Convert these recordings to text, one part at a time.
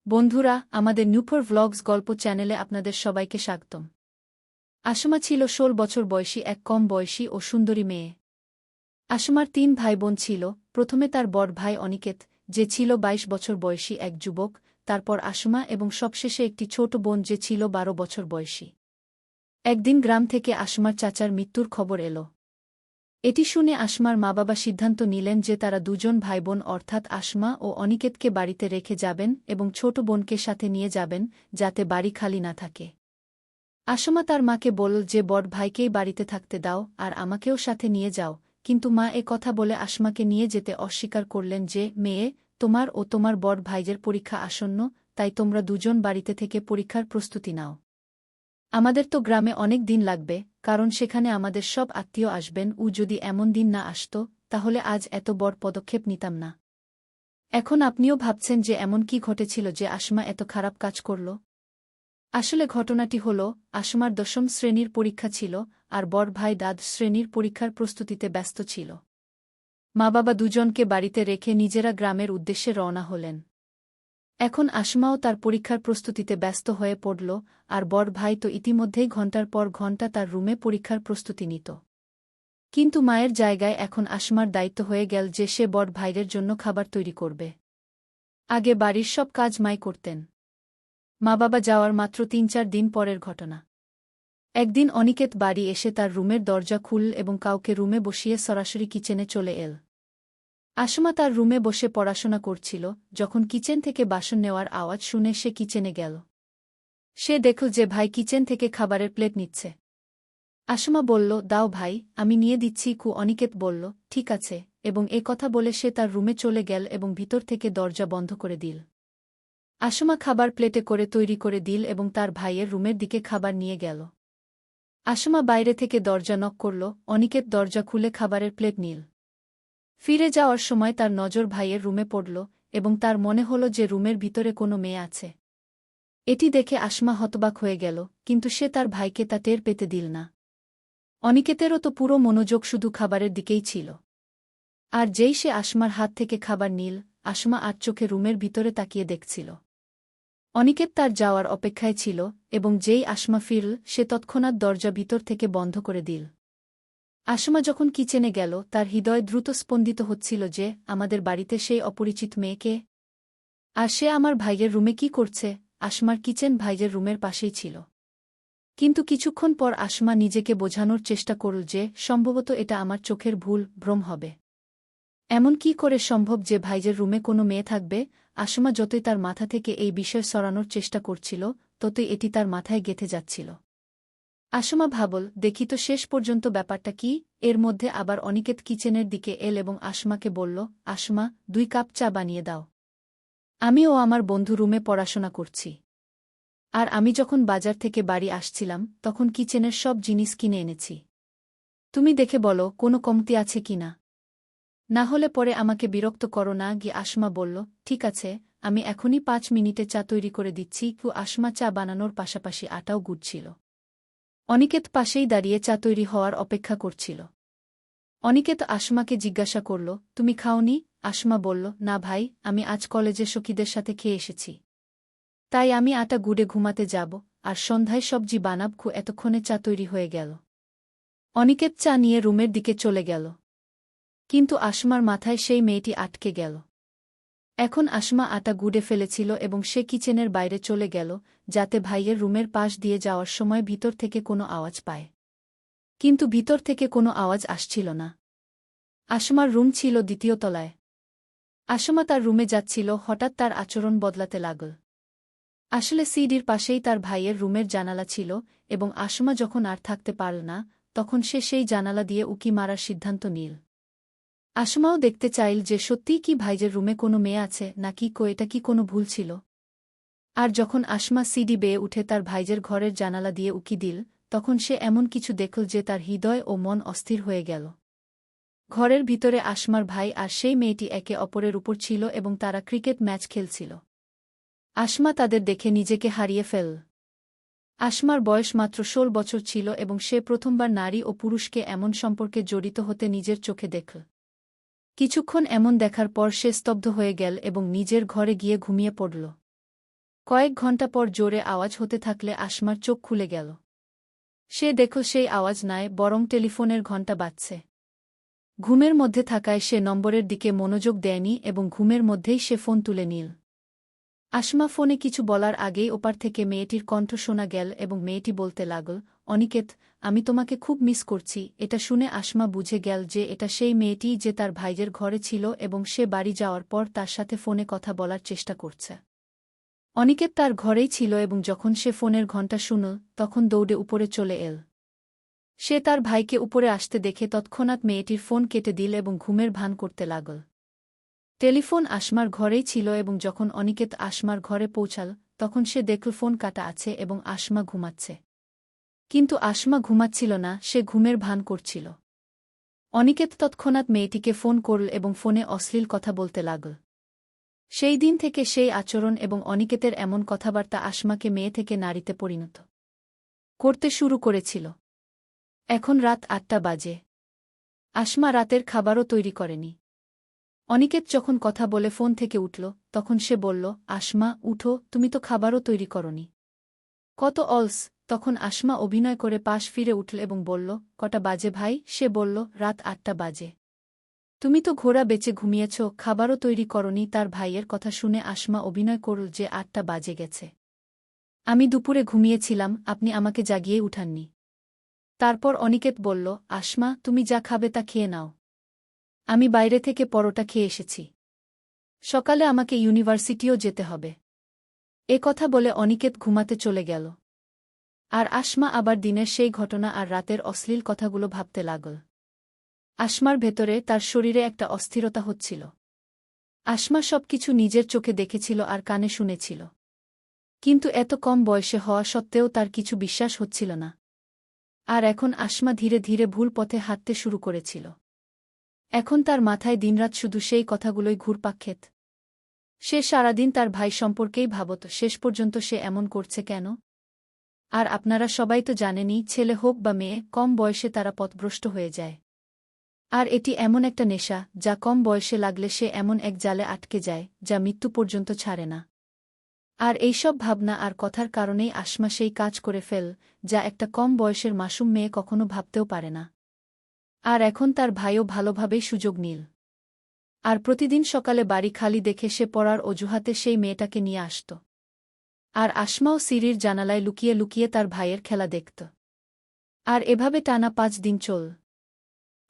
বন্ধুরা, আমাদের নূপুর ভ্লগস গল্প চ্যানেলে আপনাদের সবাইকে স্বাগতম। আসমা ছিল ১৬ বছর বয়সী এক কম বয়সী ও সুন্দরী মেয়ে। আসমার ৩ ভাইবোন ছিল। প্রথমে তার বড় ভাই অনিকেত, যে ছিল ২২ বছর বয়সী এক যুবক, তারপর আসমা এবং সবশেষে একটি ছোট বোন যে ছিল ১২ বছর বয়সী। একদিন গ্রাম থেকে আসমার চাচার মৃত্যুর খবর এল। এটি শুনে আসমার মা-বাবা সিদ্ধান্ত নিলেন যে তারা দুজন ভাইবোন অর্থাৎ আসমা ও অনিকেতকে বাড়িতে রেখে যাবেন এবং ছোট বোনকে সাথে নিয়ে যাবেন, যাতে বাড়ি খালি না থাকে। আসমা তার মাকে বলল যে বড় ভাইকেই বাড়িতে থাকতে দাও আর আমাকেও সাথে নিয়ে যাও, কিন্তু মা এ কথা বলে আসমাকে নিয়ে যেতে অস্বীকার করলেন যে, মেয়ে, তোমার ও তোমার বড় ভাইয়ের পরীক্ষা আসন্ন, তাই তোমরা দুজন বাড়িতে থেকে পরীক্ষার প্রস্তুতি নাও। আমাদের তো গ্রামে অনেক দিন লাগবে, কারণ সেখানে আমাদের সব আত্মীয় আসবেন, যদি এমন দিন না আসত, তাহলে আজ এত বড় পদক্ষেপ নিতাম না। এখন আপনিও ভাবছেন যে এমন কি ঘটেছিল যে আসমা এত খারাপ কাজ করল। আসলে ঘটনাটি হল, আসমার ১০ম শ্রেণীর পরীক্ষা ছিল, আর বড় ভাই দ্বাদশ শ্রেণীর পরীক্ষার প্রস্তুতিতে ব্যস্ত ছিল। মা-বাবা দুজনকে বাড়িতে রেখে নিজেরা গ্রামের উদ্দেশ্যে রওনা হলেন। এখন আসমাও তার পরীক্ষার প্রস্তুতিতে ব্যস্ত হয়ে পড়ল, আর বড় ভাই তো ইতিমধ্যেই ঘণ্টার পর ঘণ্টা তার রুমে পরীক্ষার প্রস্তুতি নিত। কিন্তু মায়ের জায়গায় এখন আসমার দায়িত্ব হয়ে গেল যে সে বড় ভাইয়ের জন্য খাবার তৈরি করবে। আগে বাড়ির সব কাজ মাই করতেন। মা-বাবা যাওয়ার মাত্র ৩-৪ দিন পরের ঘটনা। একদিন অনিকেত বাড়ি এসে তার রুমের দরজা খুলল এবং কাউকে রুমে বসিয়ে সরাসরি কিচেনে চলে এল। আসমা তার রুমে বসে পড়াশোনা করছিল, যখন কিচেন থেকে বাসন নেওয়ার আওয়াজ শুনে সে কিচেনে গেল। সে দেখল যে ভাই কিচেন থেকে খাবারের প্লেট নিচ্ছে। আসমা বলল, দাও ভাই, আমি নিয়ে দিচ্ছি। অনিকেত বলল, ঠিক আছে, এবং এ কথা বলে সে তার রুমে চলে গেল এবং ভিতর থেকে দরজা বন্ধ করে দিল। আসমা খাবার প্লেটে করে তৈরি করে দিল এবং তার ভাইয়ের রুমের দিকে খাবার নিয়ে গেল। আসমা বাইরে থেকে দরজা নক করল, অনিকেত দরজা খুলে খাবারের প্লেট নিল। ফিরে যাওয়ার সময় তার নজর ভাইয়ের রুমে পড়ল এবং তার মনে হল যে রুমের ভিতরে কোনো মেয়ে আছে। এটি দেখে আসমা হতবাক হয়ে গেল, কিন্তু সে তার ভাইকে তা টের পেতে দিল না। অনিকেতেরও তো পুরো মনোযোগ শুধু খাবারের দিকেই ছিল। আর যেই সে আসমার হাত থেকে খাবার নিল, আসমা আর চোখে রুমের ভিতরে তাকিয়ে দেখছিল। অনিকেত তার যাওয়ার অপেক্ষায় ছিল, এবং যেই আসমা ফিরল সে তৎক্ষণাৎ দরজা ভিতর থেকে বন্ধ করে দিল। আসমা যখন কিচেনে গেল, তার হৃদয় দ্রুত স্পন্দিত হচ্ছিল যে আমাদের বাড়িতে সেই অপরিচিত মেয়েকে, আর সে আমার ভাইয়ের রুমে কি করছে। আসমার কিচেন ভাইয়ের রুমের পাশেই ছিল। কিন্তু কিছুক্ষণ পর আসমা নিজেকে বোঝানোর চেষ্টা করল যে সম্ভবত এটা আমার চোখের ভ্রম হবে। এমন কি করে সম্ভব যে ভাইয়ের রুমে কোনো মেয়ে থাকবে। আসমা যতই তার মাথা থেকে এই বিষয় সরানোর চেষ্টা করছিল, ততই এটি তার মাথায় গেঁথে যাচ্ছিল। আসমা ভাবল, দেখি তো শেষ পর্যন্ত ব্যাপারটা কি। এর মধ্যে আবার অনিকেত কিচেনের দিকে এল এবং আসমাকে বলল, আসমা, 2 কাপ চা বানিয়ে দাও। আমি ও আমার বন্ধু রুমে পড়াশোনা করছি। আর আমি যখন বাজার থেকে বাড়ি আসছিলাম তখন কিচেনের সব জিনিস কিনে এনেছি। তুমি দেখে বলো কোনো কমতি আছে কিনা। না হলে পরে আমাকে বিরক্ত করো না। আসমা বলল, ঠিক আছে, আমি এখনই 5 মিনিটে চা তৈরি করে দিচ্ছি। আসমা চা বানানোর পাশাপাশি আটাও গুড়ছিল। অনিকেত পাশেই দাঁড়িয়ে চা তৈরি হওয়ার অপেক্ষা করছিল। অনিকেত আসমাকে জিজ্ঞাসা করল, তুমি খাওনি? আসমা বলল, না ভাই, আমি আজ কলেজে সখীদের সাথে খেয়ে এসেছি। তাই আমি আটা গুড়ে ঘুমাতে যাব, আর সন্ধ্যায় সবজি বানাব। এতক্ষণে চা তৈরি হয়ে গেল। অনিকেত চা নিয়ে রুমের দিকে চলে গেল। কিন্তু আসমার মাথায় সেই মেয়েটি আটকে গেল। এখন আসমা আটা গুড়ে ফেলেছিল এবং সে কিচেনের বাইরে চলে গেল, যাতে ভাইয়ের রুমের পাশ দিয়ে যাওয়ার সময় ভিতর থেকে কোনো আওয়াজ পায়। কিন্তু ভিতর থেকে কোনো আওয়াজ আসছিল না। আসমার রুম ছিল 2য় তলায়। আসমা তার রুমে যাচ্ছিল, হঠাৎ তার আচরণ বদলাতে লাগল। আসলে সিঁড়ির পাশেই তার ভাইয়ের রুমের জানালা ছিল, এবং আসমা যখন আর থাকতে পারল না, তখন সে সেই জানালা দিয়ে উকি মারার সিদ্ধান্ত নিল। আসমাও দেখতে চাইল যে সত্যিই কি ভাইয়ের রুমে কোনো মেয়ে আছে নাকি এটা কি কোনো ভুল ছিল। আর যখন আসমা সিঁড়ি বেয়ে উঠে তার ভাইয়ের ঘরের জানালা দিয়ে উকি দিল, তখন সে এমন কিছু দেখল যে তার হৃদয় ও মন অস্থির হয়ে গেল। ঘরের ভিতরে আসমার ভাই আর সেই মেয়েটি একে অপরের উপর ছিল এবং তারা ক্রিকেট ম্যাচ খেলছিল। আসমা তাদের দেখে নিজেকে হারিয়ে ফেলল। আসমার বয়স মাত্র 16 বছর ছিল এবং সে প্রথমবার নারী ও পুরুষকে এমন সম্পর্কে জড়িত হতে নিজের চোখে দেখল। কিছুক্ষণ এমন দেখার পর সে স্তব্ধ হয়ে গেল এবং নিজের ঘরে গিয়ে ঘুমিয়ে পড়ল। কয়েক ঘণ্টা পর জোরে আওয়াজ হতে থাকলে আসমার চোখ খুলে গেল। সে দেখল সেই আওয়াজ নয়, বরং টেলিফোনের ঘণ্টা বাজছে। ঘুমের মধ্যে থাকায় সে নম্বরের দিকে মনোযোগ দেয়নি এবং ঘুমের মধ্যেই সে ফোন তুলে নিল। আসমা ফোনে কিছু বলার আগেই ওপার থেকে মেয়েটির কণ্ঠ শোনা গেল এবং মেয়েটি বলতে লাগল, অনিকেত, আমি তোমাকে খুব মিস করছি। এটা শুনে আসমা বুঝে গেল যে এটা সেই মেয়েটি যে তার ভাইয়ের ঘরে ছিল এবং সে বাড়ি যাওয়ার পর তার সাথে ফোনে কথা বলার চেষ্টা করছে। অনিকেত তার ঘরেই ছিল এবং যখন সে ফোনের ঘণ্টা শুনল তখন দৌড়ে উপরে চলে এল। সে তার ভাইকে উপরে আসতে দেখে তৎক্ষণাৎ মেয়েটির ফোন কেটে দিল এবং ঘুমের ভান করতে লাগল। টেলিফোন আসমার ঘরেই ছিল এবং যখন অনিকেত আসমার ঘরে পৌঁছাল তখন সে দেখল ফোন কাটা আছে এবং আসমা ঘুমাচ্ছে। কিন্তু আসমা ঘুমাচ্ছিল না, সে ঘুমের ভান করছিল। অনিকেত তৎক্ষণাৎ মেয়েটিকে ফোন করল এবং ফোনে অশ্লীল কথা বলতে লাগল। সেই দিন থেকে সেই আচরণ এবং অনিকেতের এমন কথাবার্তা আসমাকে মেয়ে থেকে নারীতে পরিণত করতে শুরু করেছিল। এখন রাত ৮টা বাজে। আসমা রাতের খাবারও তৈরি করেনি। অনিকেত যখন কথা বলে ফোন থেকে উঠল তখন সে বলল, আসমা, উঠো, তুমি তো খাবারও তৈরি করনি। কত অলস! তখন আসমা অভিনয় করে পাশ ফিরে উঠল এবং বলল, কটা বাজে ভাই? সে বলল, রাত ৮টা বাজে। তুমি তো ঘোড়া বেচে ঘুমিয়েছ, খাবারও তৈরি করনি। তার ভাইয়ের কথা শুনে আসমা অভিনয় করল যে ৮টা বাজে গেছে। আমি দুপুরে ঘুমিয়েছিলাম, আপনি আমাকে জাগিয়ে উঠাননি। তারপর অনিকেত বলল, আসমা, তুমি যা খাবে তা খেয়ে নাও। আমি বাইরে থেকে পরোটা খেয়ে এসেছি। সকালে আমাকে ইউনিভার্সিটিও যেতে হবে। এ কথা বলে অনিকেত ঘুমাতে চলে গেল। আর আসমা আবার দিনের সেই ঘটনা আর রাতের অশ্লীল কথাগুলো ভাবতে লাগল। আসমার ভেতরে তার শরীরে একটা অস্থিরতা হচ্ছিল। আসমা সবকিছু নিজের চোখে দেখেছিল আর কানে শুনেছিল। কিন্তু এত কম বয়সে হওয়া সত্ত্বেও তার কিছু বিশ্বাস হচ্ছিল না। আর এখন আসমা ধীরে ধীরে ভুল পথে হাঁটতে শুরু করেছিল। এখন তার মাথায় দিনরাত শুধু সেই কথাগুলোই ঘুরপাক খেত। সে সারাদিন তার ভাই সম্পর্কেই ভাবত, শেষ পর্যন্ত সে এমন করছে কেন? আর আপনারা সবাই তো জানেনই, ছেলে হোক বা মেয়ে, কম বয়সে তারা পথভ্রষ্ট হয়ে যায়। আর এটি এমন একটা নেশা যা কম বয়সে লাগলে সে এমন এক জালে আটকে যায় যা মৃত্যু পর্যন্ত ছাড়ে না। আর এইসব ভাবনা আর কথার কারণেই আসমা সেই কাজ করে ফেল যা একটা কম বয়সের মাসুম মেয়ে কখনো ভাবতেও পারে না। আর এখন তার ভাইও ভালোভাবেই সুযোগ নিল। আর প্রতিদিন সকালে বাড়ি খালি দেখে সে পড়ার অজুহাতে সেই মেয়েটাকে নিয়ে আসত। আর আসমাও সিঁড়ির জানালায় লুকিয়ে লুকিয়ে তার ভাইয়ের খেলা দেখত। আর এভাবে টানা ৫ দিন চল।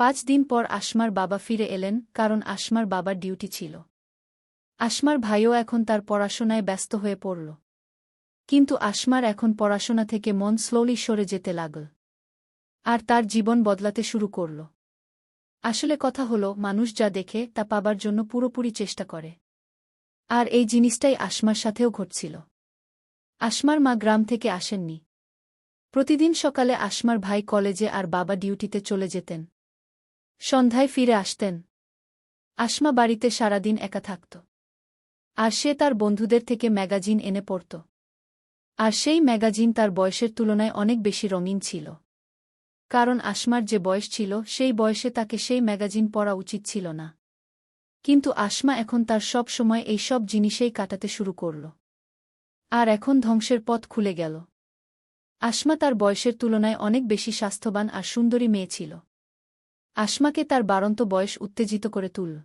৫ দিন পর আসমার বাবা ফিরে এলেন, কারণ আসমার বাবার ডিউটি ছিল। আসমার ভাইও এখন তার পড়াশোনায় ব্যস্ত হয়ে পড়ল। কিন্তু আসমার এখন পড়াশোনা থেকে মন স্লোলি সরে যেতে লাগল। আর তার জীবন বদলাতে শুরু করল। আসলে কথা হলো, মানুষ যা দেখে তা পাবার জন্য পুরোপুরি চেষ্টা করে। আর এই জিনিসটাই আসমার সাথেও ঘটছিল। আসমার মা গ্রাম থেকে আসেননি। প্রতিদিন সকালে আসমার ভাই কলেজে আর বাবা ডিউটিতে চলে যেতেন। সন্ধ্যায় ফিরে আসতেন। আসমা বাড়িতে সারাদিন একা থাকত। আর সে তার বন্ধুদের থেকে ম্যাগাজিন এনে পড়ত। আর সেই ম্যাগাজিন তার বয়সের তুলনায় অনেক বেশি রঙিন ছিল। কারণ আসমার যে বয়স ছিল সেই বয়সে তাকে সেই ম্যাগাজিন পড়া উচিত ছিল না। কিন্তু আসমা এখন তার সব সময় এই সব জিনিসেই কাটাতে শুরু করল। আর এখন ধ্বংসের পথ খুলে গেল। আসমা তার বয়সের তুলনায় অনেক বেশি স্বাস্থ্যবান আর সুন্দরী মেয়ে ছিল। আসমাকে তার বাড়ন্ত বয়স উত্তেজিত করে তুলল।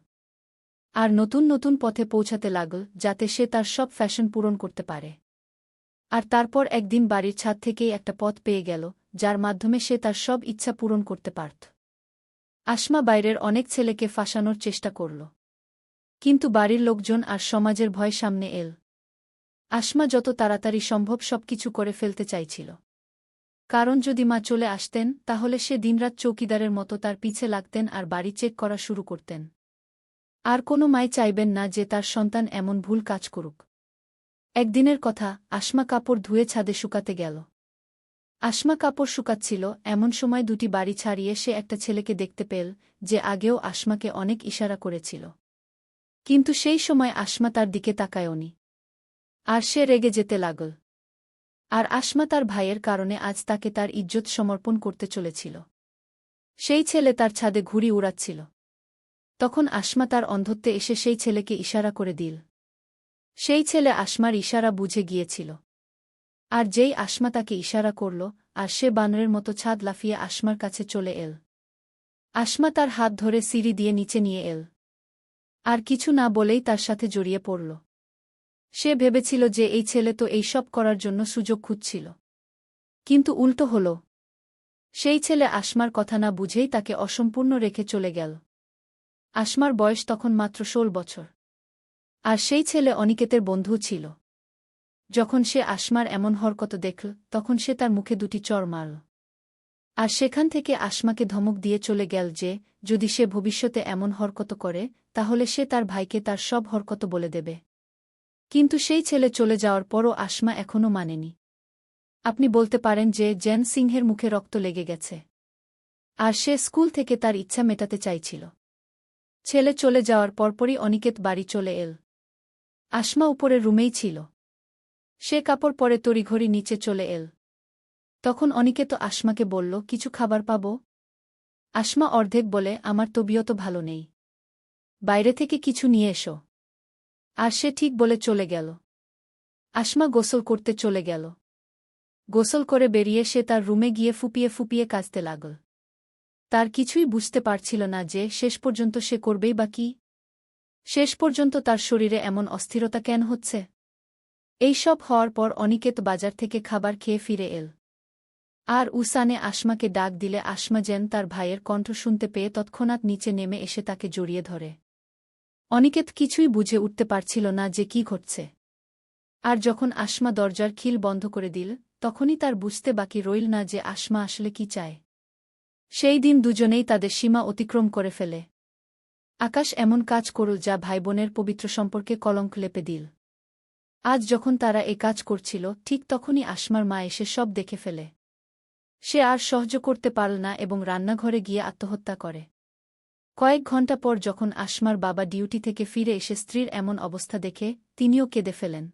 আর নতুন নতুন পথে পৌঁছাতে লাগল যাতে সে তার সব ফ্যাশন পূরণ করতে পারে। আর তারপর একদিন বাড়ির ছাদ থেকেই একটা পথ পেয়ে গেল যার মাধ্যমে সে তার সব ইচ্ছা পূরণ করতে পারত। আসমা বাইরের অনেক ছেলেকে ফাঁসানোর চেষ্টা করল। কিন্তু বাড়ির লোকজন আর সমাজের ভয় সামনে এল। আসমা যত তাড়াতাড়ি সম্ভব সবকিছু করে ফেলতে চাইছিল। কারণ যদি মা চলে আসতেন তাহলে সে দিনরাত চৌকিদারের মতো তার পিছে লাগতেন আর বাড়ি চেক করা শুরু করতেন। আর কোনো মাই চাইবেন না যে তার সন্তান এমন ভুল কাজ করুক। একদিনের কথা, আসমা কাপড় ধুয়ে ছাদে শুকাতে গেল। আসমা কাপড় শুকাচ্ছিল এমন সময় দুটি বাড়ি ছাড়িয়ে সে একটা ছেলেকে দেখতে পেল যে আগেও আসমাকে অনেক ইশারা করেছিল। কিন্তু সেই সময় আসমা তার দিকে তাকায়নি। আর সে রেগে যেতে লাগল। আর আসমা তার ভাইয়ের কারণে আজ তাকে তার ইজ্জত সমর্পণ করতে চলেছিল। সেই ছেলে তার ছাদে ঘুড়ি উড়াচ্ছিল। তখন আসমা তার অন্ধত্বে এসে সেই ছেলেকে ইশারা করে দিল। সেই ছেলে আসমার ইশারা বুঝে গিয়েছিল। আর যেই আসমা তাকে ইশারা করল, আর সে বানরের মতো ছাদ লাফিয়ে আসমার কাছে চলে এল। আসমা তার হাত ধরে সিঁড়ি দিয়ে নিচে নিয়ে এল। আর কিছু না বলেই তার সাথে জড়িয়ে পড়ল। সে ভেবেছিল যে এই ছেলে তো এই সব করার জন্য সুযোগ খুঁজছিল। কিন্তু উল্টো হল। সেই ছেলে আসমার কথা না বুঝেই তাকে অসম্পূর্ণ রেখে চলে গেল। আসমার বয়স তখন মাত্র 16 বছর। আর সেই ছেলে অনিকেতের বন্ধুও ছিল। যখন সে আসমার এমন হরকত দেখল, তখন সে তার মুখে 2টি চড় মারল। আর সেখান থেকে আসমাকে ধমক দিয়ে চলে গেল যে, যদি সে ভবিষ্যতে এমন হরকত করে, তাহলে সে তার ভাইকে তার সব হরকত বলে দেবে। কিন্তু সেই ছেলে চলে যাওয়ার পরও আসমা এখনও মানেনি। আপনি বলতে পারেন যে জেন সিংহের মুখে রক্ত লেগে গেছে। আর সে স্কুল থেকে তার ইচ্ছা মেটাতে চাইছিল। ছেলে চলে যাওয়ার পরপরই অনিকেত বাড়ি চলে এল। আসমা উপরের রুমেই ছিল। সে কাপড় পরে তড়িঘড়ি নিচে চলে এল। তখন অনিকেত আসমাকে বলল, কিছু খাবার পাব? আসমা অর্ধেক বলে, আমার তবিয়ত ভালো নেই। বাইরে থেকে কিছু নিয়ে এসো। আর সে ঠিক বলে চলে গেল। আসমা গোসল করতে চলে গেল। গোসল করে বেরিয়ে সে তার রুমে গিয়ে ফুপিয়ে ফুপিয়ে কাঁদতে লাগল। তার কিছুই বুঝতে পারছিল না যে শেষ পর্যন্ত সে করবেই বা কি। শেষ পর্যন্ত তার শরীরে এমন অস্থিরতা কেন হচ্ছে। এই সব হওয়ার পর অনিকেত বাজার থেকে খাবার খেয়ে ফিরে এল। আর উসানে আসমাকে ডাক দিলে আসমা যেন তার ভাইয়ের কণ্ঠ শুনতে পেয়ে তৎক্ষণাৎ নিচে নেমে এসে তাকে জড়িয়ে ধরে। অনিকেত কিছুই বুঝে উঠতে পারছিল না যে কি ঘটছে। আর যখন আসমা দরজার খিল বন্ধ করে দিল, তখনই তার বুঝতে বাকি রইল না যে আসমা আসলে কি চায়। সেই দিন দুজনেই তাদের সীমা অতিক্রম করে ফেলে। আকাশ এমন কাজ করল যা ভাইবোনের পবিত্র সম্পর্কে কলঙ্ক লেপে দিল। আজ যখন তারা এ কাজ করছিল, ঠিক তখনই আসমার মা এসে সব দেখে ফেলে। সে আর সহ্য করতে পারল না এবং রান্নাঘরে গিয়ে আত্মহত্যা করে। কয়েক ঘণ্টা পর যখন আসমার বাবা ডিউটি থেকে ফিরে এসে স্ত্রীর এমন অবস্থা দেখে, তিনিও কেঁদে ফেলেন।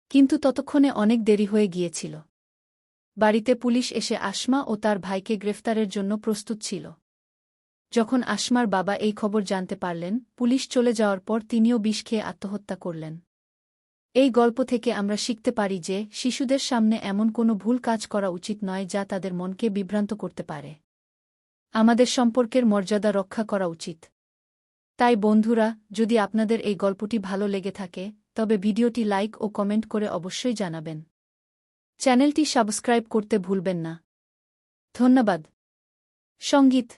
কিন্তু ততক্ষণে অনেক দেরি হয়ে গিয়েছিল। বাড়িতে পুলিশ এসে আসমা ও তার ভাইকে গ্রেফতারের জন্য প্রস্তুত ছিল। যখন আসমার বাবা এই খবর জানতে পারলেন, পুলিশ চলে যাওয়ার পর তিনিও বিষ খেয়ে আত্মহত্যা করলেন। এই গল্প থেকে আমরা শিখতে পারি যে শিশুদের সামনে এমন কোনো ভুল কাজ করা উচিত নয় যা তাদের মনকে বিভ্রান্ত করতে পারে। আমাদের সম্পর্কের মর্যাদা রক্ষা করা উচিত। তাই বন্ধুরা, যদি আপনাদের এই গল্পটি ভালো লেগে থাকে, তবে ভিডিওটি লাইক ও কমেন্ট করে অবশ্যই জানাবেন। চ্যানেলটি সাবস্ক্রাইব করতে ভুলবেন না। ধন্যবাদ। সঙ্গীত।